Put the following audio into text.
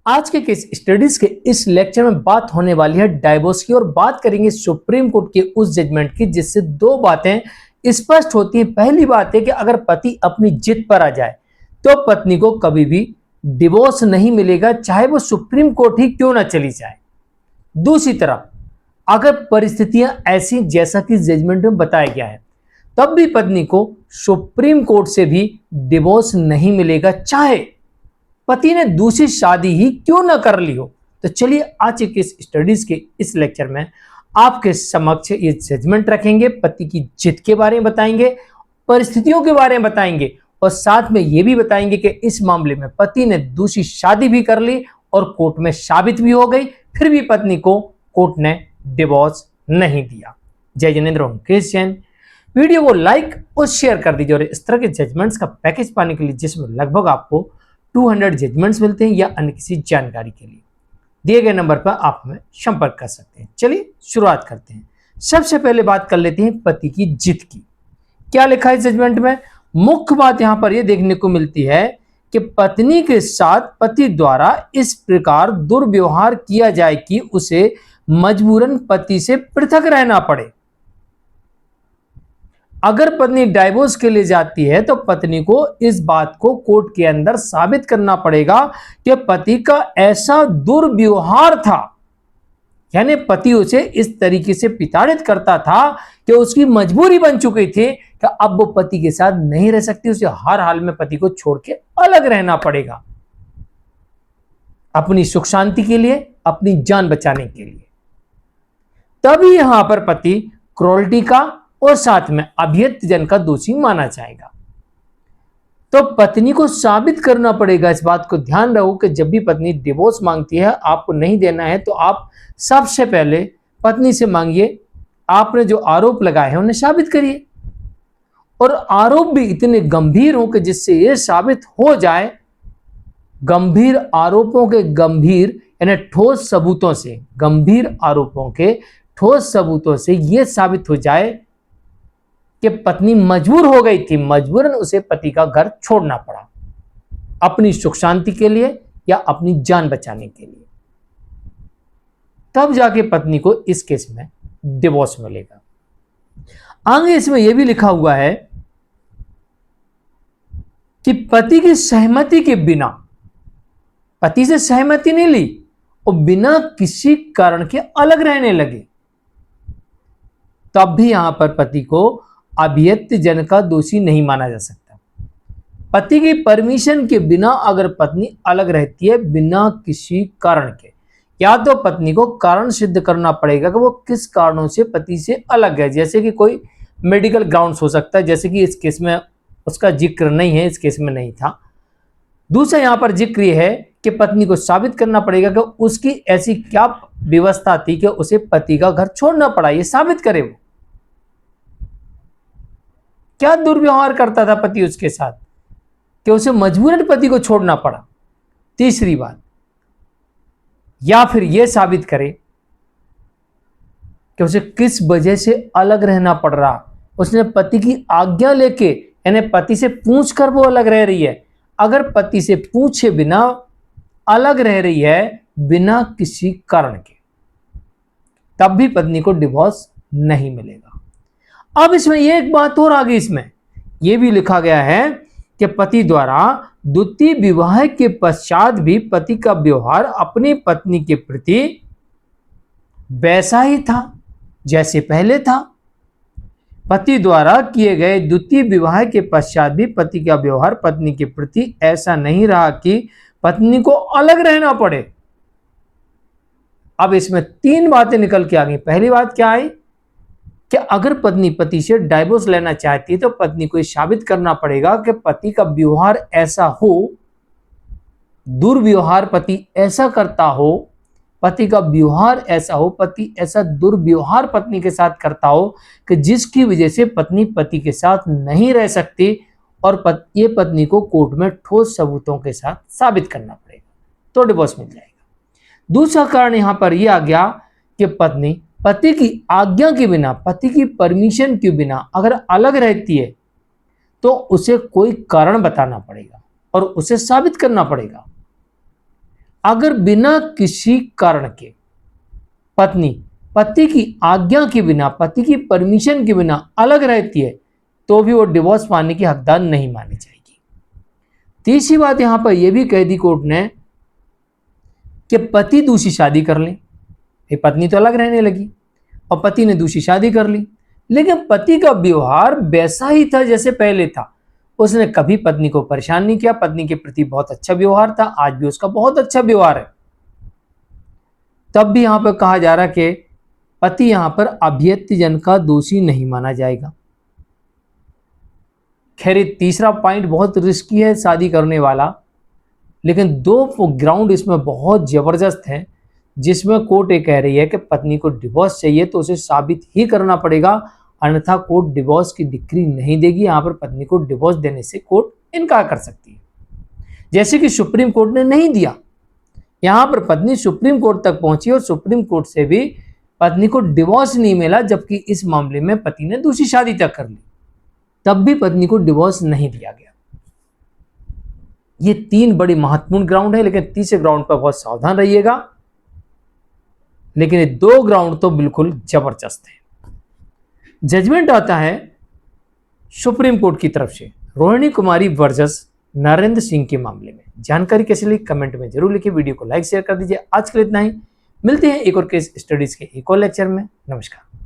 आज के case studies के इस लेक्चर में बात होने वाली है डाइवोर्स की और बात करेंगे सुप्रीम कोर्ट के उस जजमेंट की जिससे दो बातें स्पष्ट होती हैं। पहली बात है कि अगर पति अपनी जिद पर आ जाए तो पत्नी को कभी भी डिवोर्स नहीं मिलेगा, चाहे वो सुप्रीम कोर्ट ही क्यों ना चली जाए। दूसरी तरफ अगर परिस्थितियां ऐसी जैसा कि जजमेंट में बताया गया है तब भी पत्नी को सुप्रीम कोर्ट से भी डिवोर्स नहीं मिलेगा, चाहे पति ने दूसरी शादी ही क्यों ना कर ली हो। तो चलिए आज के इस स्टडीज के इस लेक्चर में आपके समक्ष ये जजमेंट रखेंगे, पति की जिद के बारे में बताएंगे, परिस्थितियों के बारे में बताएंगे और साथ में ये भी बताएंगे कि इस मामले में पति ने दूसरी शादी भी कर ली और कोर्ट में साबित भी हो गई, फिर भी पत्नी को कोर्ट ने डिवोर्स नहीं दिया। जय जिनेंद्र, ओम केश जैन। वीडियो को लाइक और शेयर कर दीजिए और इस तरह के जजमेंट्स का पैकेज पाने के लिए जिसमें लगभग आपको 200 जजमेंट्स मिलते हैं या अन्य किसी जानकारी के लिए दिए गए नंबर पर आप हमें संपर्क कर सकते हैं। चलिए शुरुआत करते हैं। सबसे पहले बात कर लेते हैं पति की जिद की। क्या लिखा है जजमेंट में? मुख्य बात यहां पर यह देखने को मिलती है कि पत्नी के साथ पति द्वारा इस प्रकार दुर्व्यवहार किया जाए कि उसे मजबूरन पति से पृथक रहना पड़े। अगर पत्नी डाइवोर्स के लिए जाती है तो पत्नी को इस बात को कोर्ट के अंदर साबित करना पड़ेगा कि पति का ऐसा दुर्व्यवहार था, यानी पति उसे इस तरीके से प्रताड़ित करता था कि उसकी मजबूरी बन चुकी थी कि अब वो पति के साथ नहीं रह सकती, उसे हर हाल में पति को छोड़ के अलग रहना पड़ेगा अपनी सुख शांति के लिए, अपनी जान बचाने के लिए। तभी यहां पर पति क्रूरल्टी का और साथ में अभियंता जन का दोषी माना जाएगा। तो पत्नी को साबित करना पड़ेगा। इस बात को ध्यान रखो कि जब भी पत्नी डिवोर्स मांगती है, आपको नहीं देना है तो आप सबसे पहले पत्नी से मांगिए, आपने जो आरोप लगाए हैं उन्हें साबित करिए और आरोप भी इतने गंभीर हो कि जिससे यह साबित हो जाए, गंभीर आरोपों के गंभीर यानी ठोस सबूतों से, गंभीर आरोपों के ठोस सबूतों से यह साबित हो जाए कि पत्नी मजबूर हो गई थी, मजबूरन उसे पति का घर छोड़ना पड़ा अपनी सुख शांति के लिए या अपनी जान बचाने के लिए, तब जाके पत्नी को इस केस में डिवोर्स मिलेगा। आगे इसमें यह भी लिखा हुआ है कि पति की सहमति के बिना, पति से सहमति नहीं ली और बिना किसी कारण के अलग रहने लगे, तब भी यहां पर पति को अभियंता जन का दोषी नहीं माना जा सकता। पति की परमिशन के बिना अगर पत्नी अलग रहती है बिना किसी कारण के, या तो पत्नी को कारण सिद्ध करना पड़ेगा कि वो किस कारणों से पति से अलग है, जैसे कि कोई मेडिकल ग्राउंड्स हो सकता है, जैसे कि इस केस में उसका जिक्र नहीं है, इस केस में नहीं था। दूसरा यहां पर जिक्र यह है कि पत्नी को साबित करना पड़ेगा कि उसकी ऐसी क्या व्यवस्था थी कि उसे पति का घर छोड़ना पड़ा, ये साबित करे वो क्या दुर्व्यवहार करता था पति उसके साथ कि उसे मजबूरन पति को छोड़ना पड़ा। तीसरी बात, या फिर यह साबित करे कि उसे किस वजह से अलग रहना पड़ रहा, उसने पति की आज्ञा लेके यानी पति से पूछ कर वो अलग रह रही है। अगर पति से पूछे बिना अलग रह रही है बिना किसी कारण के, तब भी पत्नी को डिवोर्स नहीं मिलेगा। अब इसमें यह एक बात और आगे इसमें यह भी लिखा गया है कि पति द्वारा द्वितीय विवाह के पश्चात भी पति का व्यवहार अपनी पत्नी के प्रति वैसा ही था जैसे पहले था। पति द्वारा किए गए द्वितीय विवाह के पश्चात भी पति का व्यवहार पत्नी के प्रति ऐसा नहीं रहा कि पत्नी को अलग रहना पड़े। अब इसमें तीन बातें निकल के आ गई। पहली बात क्या आई कि अगर पत्नी पति से डाइवोर्स लेना चाहती है तो पत्नी को यह साबित करना पड़ेगा कि पति का व्यवहार ऐसा हो, दुर्व्यवहार पति ऐसा करता हो, पति का व्यवहार ऐसा हो, पति ऐसा दुर्व्यवहार पत्नी के साथ करता हो कि जिसकी वजह से पत्नी पति के साथ नहीं रह सकती और ये पत्नी को कोर्ट में ठोस सबूतों के साथ साबित करना पड़ेगा तो डिवोर्स मिल जाएगा। दूसरा कारण यहां पर यह आ गया कि पत्नी पति की आज्ञा के बिना, पति की परमिशन के बिना अगर अलग रहती है तो उसे कोई कारण बताना पड़ेगा और उसे साबित करना पड़ेगा। अगर बिना किसी कारण के पत्नी पति की आज्ञा के बिना, पति की परमिशन के बिना अलग रहती है तो भी वो डिवोर्स पाने की हकदार नहीं मानी जाएगी। तीसरी बात यहां पर यह भी कह दी कोर्ट ने कि पति दूसरी शादी कर ले। ये पत्नी तो अलग रहने लगी और पति ने दूसरी शादी कर ली, लेकिन पति का व्यवहार वैसा ही था जैसे पहले था। उसने कभी पत्नी को परेशान नहीं किया, पत्नी के प्रति बहुत अच्छा व्यवहार था, आज भी उसका बहुत अच्छा व्यवहार है। तब भी यहां पर कहा जा रहा है कि पति यहां पर अभ्यत्यजन का दोषी नहीं माना जाएगा। खैर तीसरा पॉइंट बहुत रिस्की है शादी करने वाला, लेकिन दो ग्राउंड इसमें बहुत जबरदस्त है जिसमें कोर्ट ये कह रही है कि पत्नी को डिवोर्स चाहिए तो उसे साबित ही करना पड़ेगा, अन्यथा कोर्ट डिवोर्स की डिक्री नहीं देगी। यहां पर पत्नी को डिवोर्स देने से कोर्ट इनकार कर सकती है, जैसे कि सुप्रीम कोर्ट ने नहीं दिया। यहां पर पत्नी सुप्रीम कोर्ट तक पहुंची और सुप्रीम कोर्ट से भी पत्नी को डिवोर्स नहीं मिला, जबकि इस मामले में पति ने दूसरी शादी तक कर ली, तब भी पत्नी को डिवोर्स नहीं दिया गया। ये तीन बड़ी महत्वपूर्ण ग्राउंड है, लेकिन तीसरे ग्राउंड पर बहुत सावधान रहिएगा। लेकिन ये दो ग्राउंड तो बिल्कुल जबरदस्त है। जजमेंट आता है सुप्रीम कोर्ट की तरफ से रोहिणी कुमारी वर्सेस नरेंद्र सिंह के मामले में। जानकारी कैसे लगी कमेंट में जरूर लिखिए, वीडियो को लाइक शेयर कर दीजिए। आज के लिए इतना ही, मिलते हैं एक और केस स्टडीज के एक और लेक्चर में। नमस्कार।